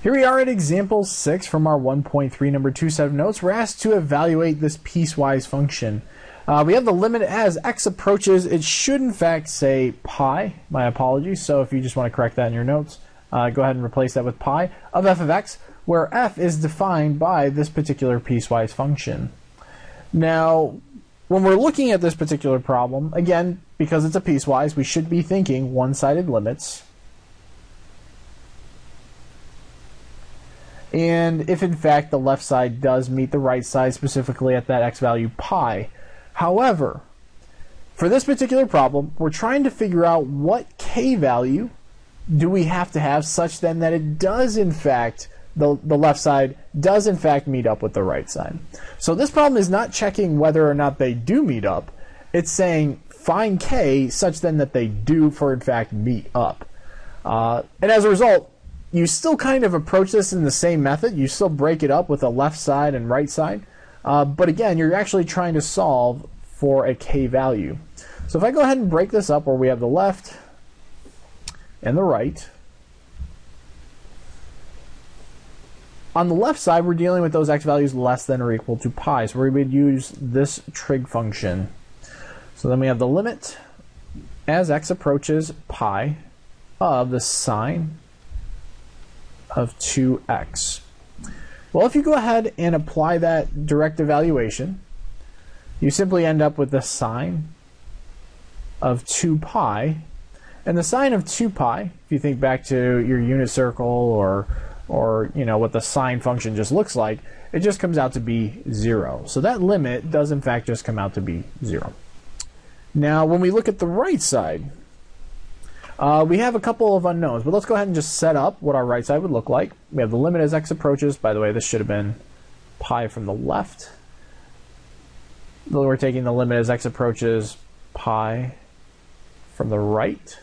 Here we are at example 6 from our 1.3 number 2 set of notes. We're asked to evaluate this piecewise function. We have the limit as x approaches. It should in fact say pi. My apologies. So if you just want to correct that in your notes, go ahead and replace that with pi of f of x, where f is defined by this particular piecewise function. Now, when we're looking at this particular problem, again, because it's a piecewise, we should be thinking one-sided limits. And if in fact the left side does meet the right side, specifically at that x value pi. However, for this particular problem, we're trying to figure out what k value do we have to have such then that it does in fact, the left side does in fact meet up with the right side. So this problem is not checking whether or not they do meet up. It's saying find k such then that they do for in fact meet up. And as a result, you still kind of approach this in the same method. You still break it up with a left side and right side. But again, you're actually trying to solve for a k value. So if I go ahead and break this up where we have the left and the right. On the left side, we're dealing with those x values less than or equal to pi. So we would use this trig function. So then we have the limit as x approaches pi of the sine of 2x. Well, if you go ahead and apply that direct evaluation, you simply end up with the sine of 2 pi. And the sine of 2 pi, if you think back to your unit circle or you know what the sine function just looks like, it just comes out to be 0. So that limit does in fact just come out to be 0. Now when we look at the right side, we have a couple of unknowns, but let's go ahead and just set up what our right side would look like. We have the limit as x approaches. By the way, this should have been pi from the left. We're taking the limit as x approaches pi from the right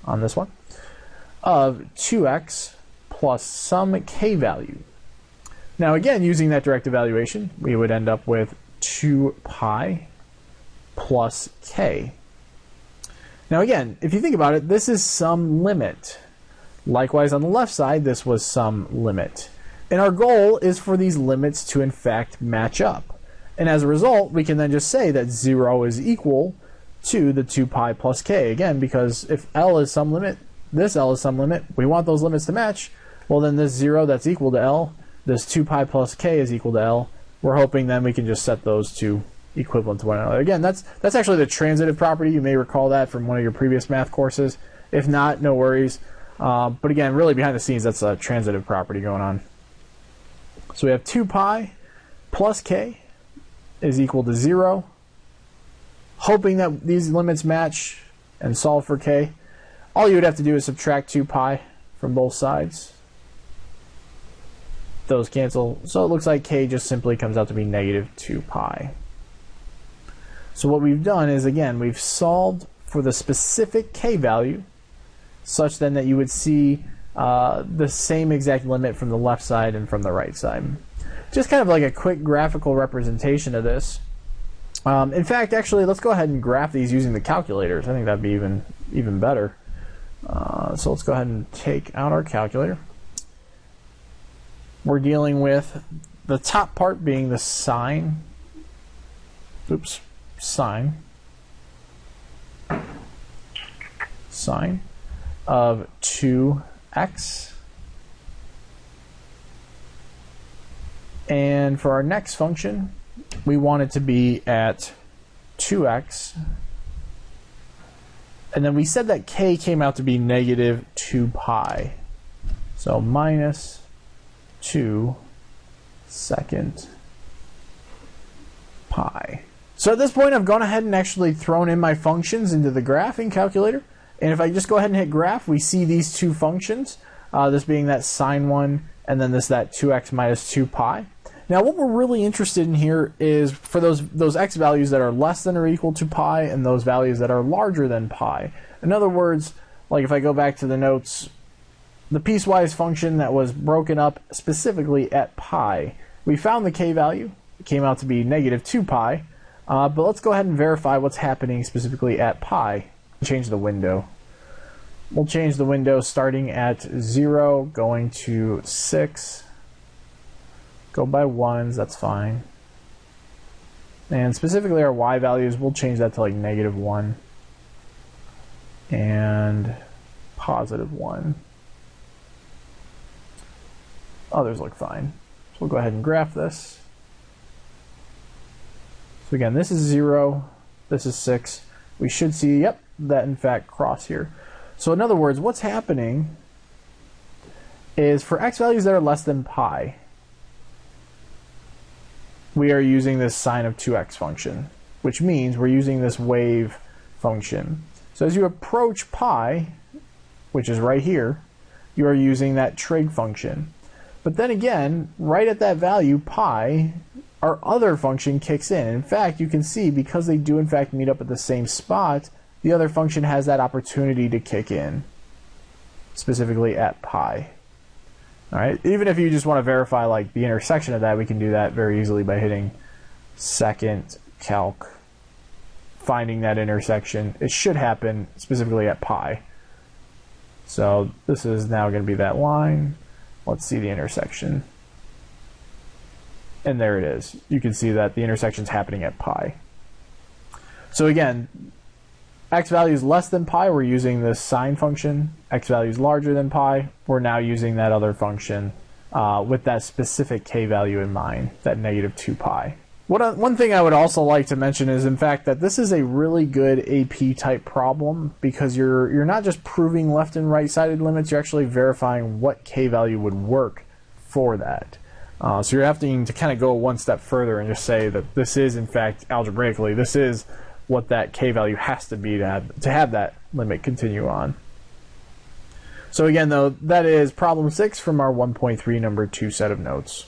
on this one of 2x plus some k value. Now again, using that direct evaluation, we would end up with 2 pi plus k. Now again, if you think about it, this is some limit. Likewise, on the left side, this was some limit. And our goal is for these limits to in fact match up. And as a result, we can then just say that 0 is equal to the 2 pi plus k. Again, because if L is some limit, this L is some limit, we want those limits to match. Well, then this 0 that's equal to L, this 2 pi plus k is equal to L. We're hoping then we can just set those two equivalent to one another. Again, that's actually the transitive property. You may recall that from one of your previous math courses. If not, no worries. But again, really behind the scenes, that's a transitive property going on. So we have 2 pi plus k is equal to 0. Hoping that these limits match and solve for k. All you would have to do is subtract 2 pi from both sides. Those cancel. So it looks like k just simply comes out to be negative 2 pi. So what we've done is, again, we've solved for the specific k value such then that you would see the same exact limit from the left side and from the right side. Just kind of like a quick graphical representation of this. In fact, actually, let's go ahead and graph these using the calculators. I think that'd be even better. So let's go ahead and take out our calculator. We're dealing with the top part being the sine. Oops. Sine of 2x, and for our next function we want it to be at 2x, and then we said that k came out to be negative 2 pi, so minus 2 second pi. So at this point, I've gone ahead and actually thrown in my functions into the graphing calculator. And if I just go ahead and hit graph, we see these two functions, this being that sine one, and then that 2x minus 2 pi. Now what we're really interested in here is for those x values that are less than or equal to pi and those values that are larger than pi. In other words, like if I go back to the notes, the piecewise function that was broken up specifically at pi, we found the k value. It came out to be negative 2 pi. But let's go ahead and verify what's happening specifically at pi. Change the window. We'll change the window starting at 0, going to 6. Go by ones, that's fine. And specifically our y values, we'll change that to like -1 and +1. Others look fine. So we'll go ahead and graph this. So again, this is 0, this is 6. We should see, yep, that in fact cross here. So in other words, what's happening is for x values that are less than pi, we are using this sine of 2x function, which means we're using this wave function. So as you approach pi, which is right here, you are using that trig function. But then again, right at that value, pi, our other function kicks in. In fact, you can see because they do in fact meet up at the same spot, the other function has that opportunity to kick in, specifically at pi. All right. Even if you just want to verify like the intersection of that, we can do that very easily by hitting second calc, finding that intersection. It should happen specifically at pi. So this is now going to be that line. Let's see the intersection. And there it is. You can see that the intersection is happening at pi. So again, x value is less than pi, we're using this sine function. X value is larger than pi, we're now using that other function with that specific k value in mind, that -2 pi. One thing I would also like to mention is, in fact, that this is a really good AP type problem because you're not just proving left and right sided limits, you're actually verifying what k value would work for that. So you're having to kind of go one step further and just say that this is, in fact, algebraically, this is what that k value has to be to have that limit continue on. So again, though, that is problem 6 from our 1.3 number 2 set of notes.